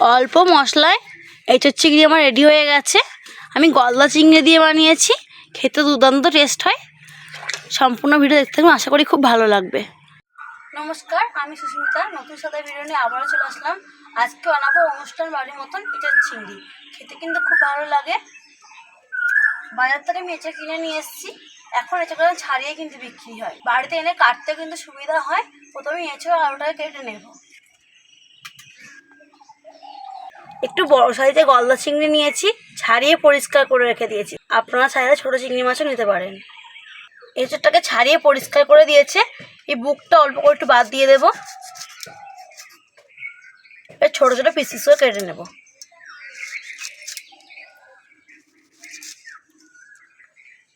অল্প মশলায় এঁচোড় চিংড়ি আমার রেডি হয়ে গেছে। আমি গলদা চিংড়ি দিয়ে বানিয়েছি, খেতে দুর্দান্ত টেস্ট হয়। সম্পূর্ণ ভিডিও দেখতে থাকুন, আশা করি খুব ভালো লাগবে। নমস্কার, আমি সুস্মিতা, নতুন সাথে ভিডিও নিয়ে আবারও চলে আসলাম। আজকে বানাবো অনুষ্ঠান বাড়ির মতন এঁচোড় চিংড়ি। খেতে কিন্তু খুব ভালো লাগে। বাজার থেকে আমি এঁচোড় কিনে নিয়ে এসেছি। এখন এঁচোড়টা ছাড়িয়ে কিন্তু বিক্রি হয়, বাড়িতে এনে কাটতে কিন্তু সুবিধা হয়। প্রথমে এঁচোড় আলুটাকে কেটে নেব। একটু বড় সাইজে গলদা চিংড়ি নিয়েছি, ছাড়িয়ে পরিষ্কার করে রেখে দিয়েছি। আপনারা চাইলে ছোটো চিংড়ি মাছও নিতে পারেন। এঁচোড়টাকে ছাড়িয়ে পরিষ্কার করে দিয়েছে। এই বুকটা অল্প করে একটু বাদ দিয়ে দেবো। এবার ছোটো ছোটো পিস করে কেটে নেব।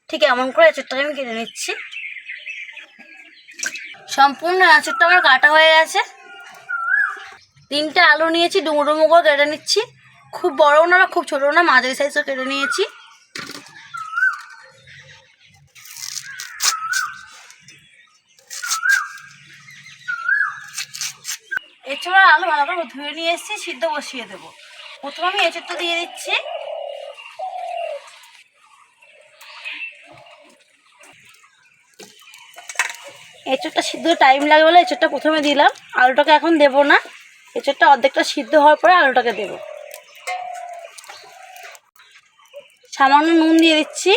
ঠিক এমন করে এঁচোড়টাকে আমি কেটে নিচ্ছি। সম্পূর্ণ এঁচোড়টা আমার কাটা হয়ে গেছে। 3টে আলু নিয়েছি, ডুমো ডুমো করে কেটে নিচ্ছি। খুব বড়ও না, খুব ছোটো না, মাঝারি সাইজ করে কেটে নিয়েছি। এঁচোড় আর আলু ভালো করে ধুয়ে নিয়ে এসেছি, সিদ্ধ বসিয়ে দেবো। প্রথমে আমি এঁচোড়টা দিয়ে দিচ্ছি। এঁচোড়টা সিদ্ধ টাইম লাগে বলে এঁচোড়টা প্রথমে দিলাম, আলুটাকে এখন দেবো না। এঁচোড়টা অর্ধেকটা সিদ্ধ হওয়ার পরে আলুটাকে দেব। সামান্য নুন দিয়ে দিচ্ছি,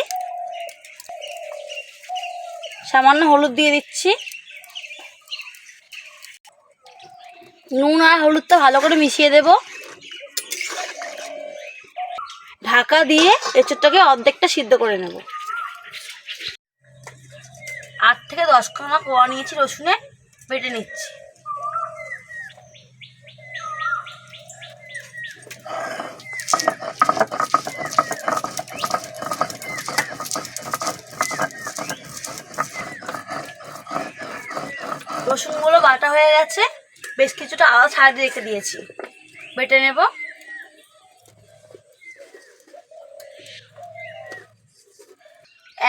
সামান্য হলুদ দিয়ে দিচ্ছি। নুন আর হলুদটা ভালো করে মিশিয়ে দেব। ঢাকা দিয়ে এঁচোড়টাকে অর্ধেকটা সিদ্ধ করে নেব। 8 থেকে 10 খানা কোয়া নিয়েছি, রসুনে বেটে নিচ্ছি। রসুনগুলো বাটা হয়ে গেছে, বেশ কিছুটা আদা ছাড়িয়ে রেখে দিয়েছি, বেটে নেব।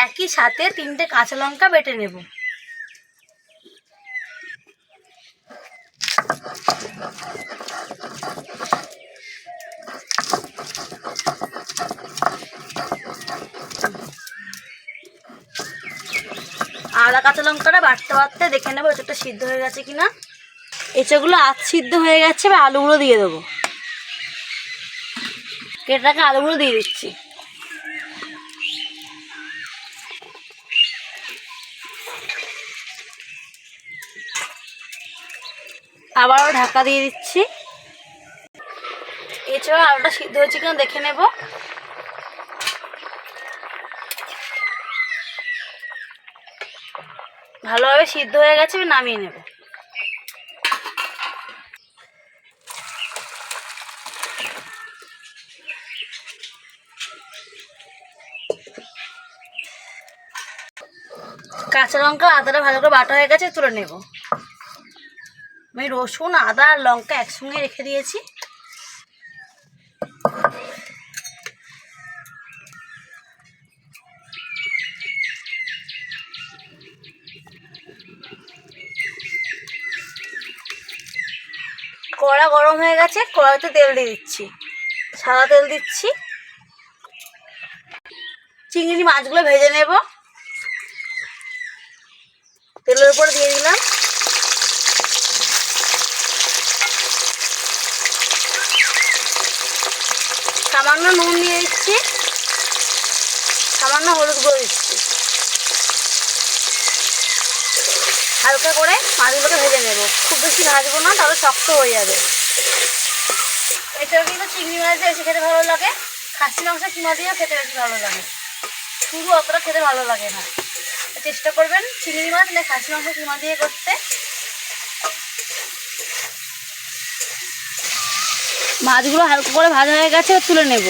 একই সাথে 3টে কাঁচা লঙ্কা বেটে নেব। আদা কাঁচা লঙ্কাটা বাটতে বাটতে দেখে নেবো এঁচোড়টা সিদ্ধ হয়ে গেছে কিনা। এঁচোড়গুলো সিদ্ধ হয়ে গেছে, এবার আলুগুলো দিয়ে দেবো। কেটে রাখা আলুগুলো দিয়ে দিচ্ছি। আবারও ঢাকা দিয়ে দিচ্ছি। এছাড়া আলুটা সিদ্ধ হয়েছে কিনা দেখে নেব। ভালোভাবে সিদ্ধ হয়ে গেছে, আমি নামিয়ে নেব। কাঁচা লঙ্কা আদাটা ভালো করে বাটা হয়ে গেছে, তুলে নেব। আমি রসুন আদা আর লঙ্কা একসঙ্গে রেখে দিয়েছি। কড়া গরম হয়ে গেছে, কড়াইতে তেল দিয়ে দিচ্ছি, সাদা তেল দিচ্ছি। চিংড়ি মাছগুলো ভেজে নেব। তেলের উপর দিয়ে দিলাম। সামান্য নুন দিয়ে দিচ্ছি, সামান্য হলুদ গুঁড়ো দিচ্ছি। হালকা করে মাছগুলোকে ভেজে নেব, খুব বেশি ভাজবো না, তাহলে শক্ত হয়ে যাবে। এটাও কিন্তু চিংড়ি মাছ দিয়ে বেশি খেতে ভালো লাগে, খাসি মাংস কিমা দিয়েও খেতে বেশি ভালো লাগে। শুধু অতটা খেতে ভালো লাগে না, চেষ্টা করবেন চিংড়ি মাছ না খাসি মাংস কিমা দিয়ে করতে। মাছগুলো হালকা করে ভাজা হয়ে গেছে, তুলে নেব।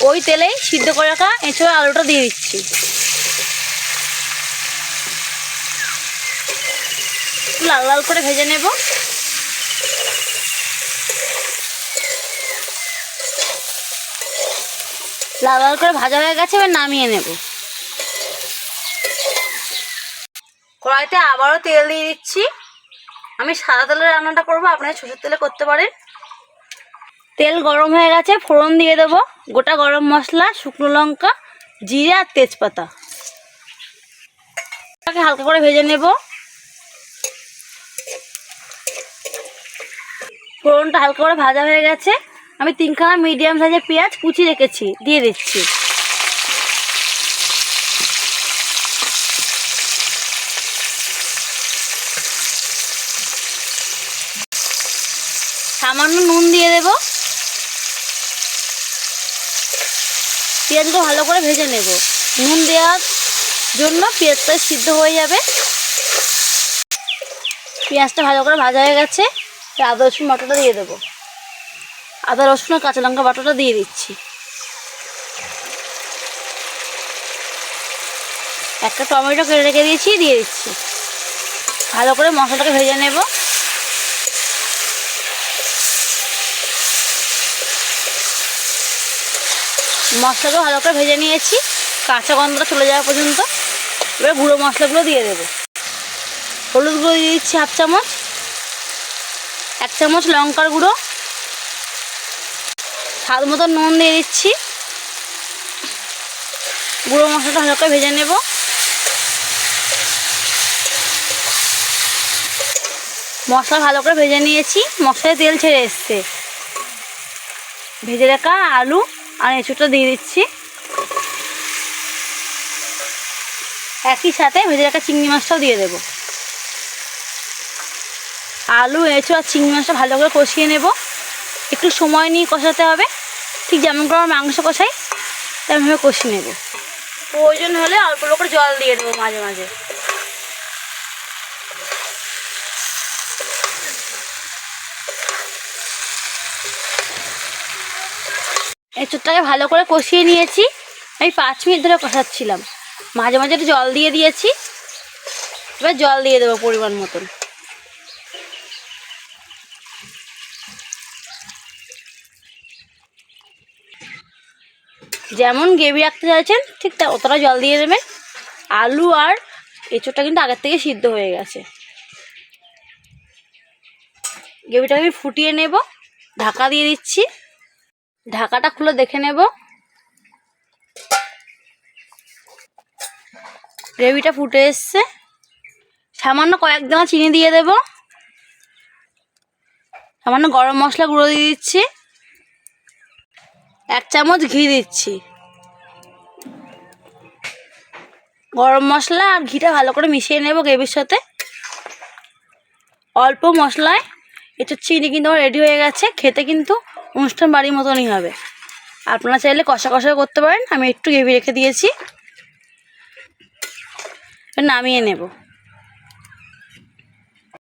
ওই তেলেই সিদ্ধ করে রাখা এঁচোড় আলুটা দিয়ে দিচ্ছি। লাল লাল করে ভেজে নেব। লাল লাল করে ভাজা হয়ে গেছে, এবার নামিয়ে নেব। কড়াইতে আবারও তেল দিয়ে দিচ্ছি। আমি সাদা তেলে রান্নাটা করবো, আপনারা সরষের তেলে করতে পারেন। তেল গরম হয়ে গেছে, ফোড়ন দিয়ে দেবো গোটা গরম মশলা, শুকনো লঙ্কা, জিরে আর তেজপাতা। হালকা করে ভেজে নেব। ফোড়নটা হালকা করে ভাজা হয়ে গেছে, আমি 3খানা মিডিয়াম সাইজের পেঁয়াজ কুচি রেখেছি, দিয়ে দিচ্ছি। সামান্য নুন দিয়ে দেব। পেঁয়াজগুলো ভালো করে ভেজে নেব। নুন দেওয়ার জন্য পেঁয়াজটা সিদ্ধ হয়ে যাবে। পেঁয়াজটা ভালো করে ভাজা হয়ে গেছে, আদা রসুন বাটাটা দিয়ে দেবো। আদা রসুন আর কাঁচা লঙ্কা বাটাটা দিয়ে দিচ্ছি। একটা টমেটো কেটে রেখে দিয়েছি, দিয়ে দিচ্ছি। ভালো করে মশলাটাকে ভেজে নেব। মশলাগুলো ভালো করে ভেজে নিয়েছি, কাঁচা গন্ধটা চলে যাওয়া পর্যন্ত। এবার গুঁড়ো মশলাগুলো দিয়ে দেবো। হলুদ গুঁড়ো দিয়ে দিচ্ছি 1/2 চামচ, 1 চামচ লঙ্কার গুঁড়ো, স্বাদ মতো নুন দিয়ে দিচ্ছি। গুঁড়ো মশলাটা ভালো করে ভেজে নেব। মশলা ভালো করে ভেজে নিয়েছি, মশলায় তেল ছেড়ে এসছে। ভেজে রাখা আলু আর এঁচোড়টা দিয়ে দিচ্ছি। একই সাথে ভেজে রাখা চিংড়ি মাছটাও দিয়ে দেব। আলু, এঁচোড় আর চিংড়ি মাছটা ভালো করে কষিয়ে নেব। একটু সময় নিয়ে কষাতে হবে, ঠিক যেমন করে আমরা মাংস কষাই তেমনভাবে কষিয়ে নেব। প্রয়োজন হলে অল্প অল্প করে জল দিয়ে দেবো মাঝে মাঝে। এঁচোড়টাকে ভালো করে কষিয়ে নিয়েছি। আমি 5 মিনিট ধরে কষাচ্ছিলাম, মাঝে মাঝে একটু জল দিয়ে দিয়েছি। এবার জল দিয়ে দেবো পরিমাণ মতন। যেমন গ্রেভি রাখতে চাইছেন ঠিক তা অতটা জল দিয়ে দেবেন। আলু আর এঁচোড়টা কিন্তু আগের থেকে সিদ্ধ হয়ে গেছে। গ্রেভিটাকে আমি ফুটিয়ে নেব। ঢাকা দিয়ে দিচ্ছি। ঢাকাটা খুলে দেখে নেব। গ্রেভিটা ফুটে এসছে। সামান্য কয়েক দানা চিনি দিয়ে দেব। সামান্য গরম মশলা গুঁড়ো দিয়ে দিচ্ছি। 1 চামচ ঘি দিচ্ছি। গরম মশলা আর ঘিটা ভালো করে মিশিয়ে নেব গ্রেভির সাথে। অল্প মশলায় এঁচোড় চিংড়ি কিন্তু আমার রেডি হয়ে গেছে। খেতে কিন্তু অনুষ্ঠান বাড়ির মতনই হবে। আপনারা চাইলে কষা কষাও করতে পারেন, আমি একটু গ্রেভি রেখে দিয়েছি। নামিয়ে নেব।